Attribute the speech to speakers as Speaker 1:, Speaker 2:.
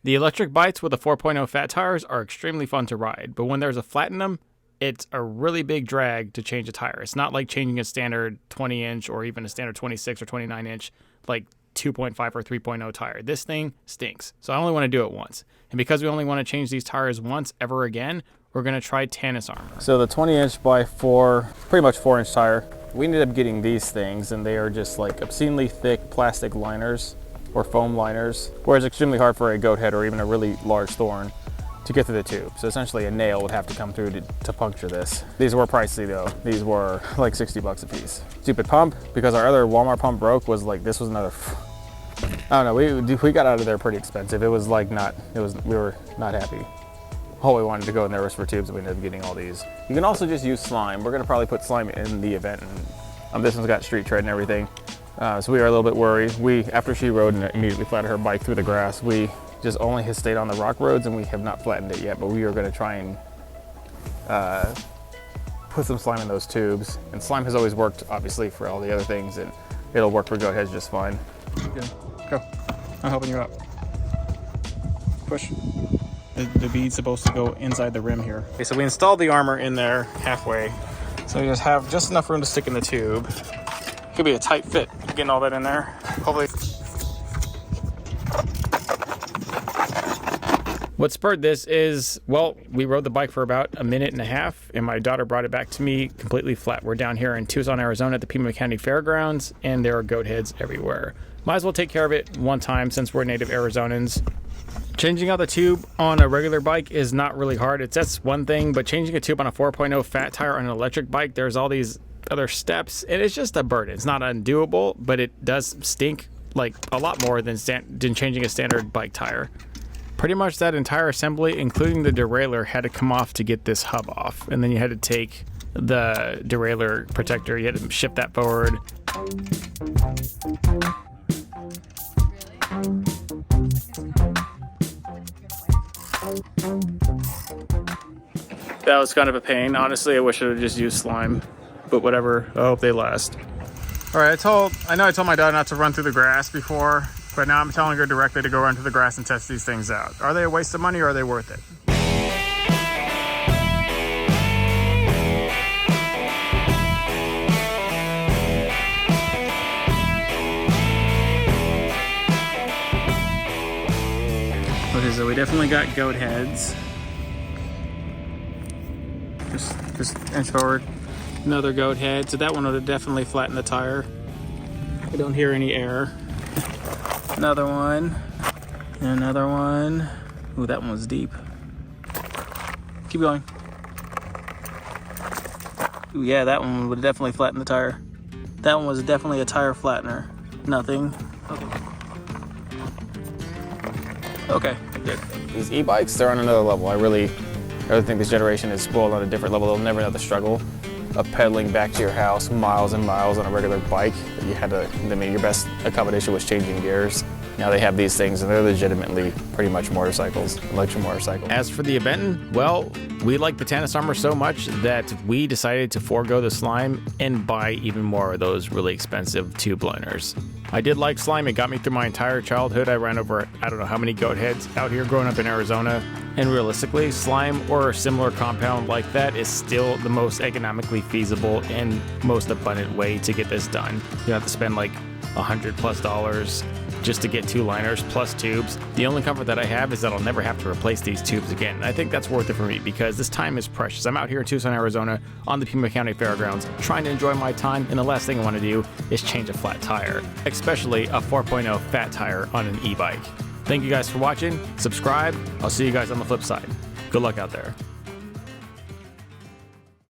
Speaker 1: The electric bikes with the 4.0 fat tires are extremely fun to ride, but when there's a flat in them, it's a really big drag to change a tire. It's not like changing a standard 20-inch or even a standard 26 or 29-inch like 2.5 or 3.0 tire. This thing stinks, so I only want to do it once. And because we only want to change these tires once ever again, we're going to try Tannus Armor. So the 20-inch by 4, pretty much 4-inch tire, we ended up getting these things, and they are just like obscenely thick plastic liners or foam liners, where it's extremely hard for a goat head or even a really large thorn to get through the tube. So essentially a nail would have to come through to puncture this. These were pricey though. These were like 60 bucks a piece. Stupid pump, because our other Walmart pump broke, was like, this was another, I don't know, we got out of there pretty expensive. It was like we were not happy. All we wanted to go in there was for tubes, and we ended up getting all these. You can also just use slime. We're gonna probably put slime in the event, and this one's got street tread and everything. So we are a little bit worried. After she rode and immediately flattened her bike through the grass, we just only has stayed on the rock roads, and we have not flattened it yet, but we are gonna try and put some slime in those tubes. And slime has always worked, obviously, for all the other things, and it'll work for goat heads just fine. Okay, go. I'm helping you out. Push. The bead's supposed to go inside the rim here. Okay, so we installed the armor in there halfway. So we just have just enough room to stick in the tube. Could be a tight fit, getting all that in there. Hopefully. What spurred this is, well, we rode the bike for about a minute and a half, and my daughter brought it back to me completely flat. We're down here in Tucson, Arizona at the Pima County Fairgrounds, and there are goat heads everywhere. Might as well take care of it one time since we're native Arizonans. Changing out the tube on a regular bike is not really hard. That's one thing, but changing a tube on a 4.0 fat tire on an electric bike, there's all these other steps, and it's just a burden. It's not undoable, but it does stink like a lot more than changing a standard bike tire. Pretty much that entire assembly, including the derailleur, had to come off to get this hub off, and then you had to take the derailleur protector, you had to shift that forward. That was kind of a pain. Honestly, I wish I would have just used slime, but whatever. I hope they last. All right, I know I told my daughter not to run through the grass before, but now I'm telling her directly to go run through the grass and test these things out. Are they a waste of money, or are they worth it? Okay, so we definitely got goat heads. Just inch forward. Another goat head. So that one would have definitely flattened the tire. I don't hear any air. Another one. And another one. Ooh, that one was deep. Keep going. Ooh, yeah, that one would have definitely flattened the tire. That one was definitely a tire flattener. Nothing. Okay, good. These e-bikes, they're on another level. I really think this generation is spoiled on a different level. They'll never know the struggle of pedaling back to your house miles and miles on a regular bike. You had to, I mean, your best accommodation was changing gears. Now they have these things, and they're legitimately pretty much motorcycles, electric motorcycles. As for the Aventon, well, we like the Tannus Armor so much that we decided to forego the slime and buy even more of those really expensive tube liners. I did like slime. It got me through my entire childhood. I ran over, I don't know how many goat heads out here growing up in Arizona. And realistically, slime or a similar compound like that is still the most economically feasible and most abundant way to get this done. You don't have to spend like $100+ just to get two liners plus tubes. The only comfort that I have is that I'll never have to replace these tubes again. And I think that's worth it for me because this time is precious. I'm out here in Tucson, Arizona on the Pima County Fairgrounds trying to enjoy my time, and the last thing I want to do is change a flat tire, especially a 4.0 fat tire on an e-bike. Thank you guys for watching. Subscribe. I'll see you guys on the flip side. Good luck out there.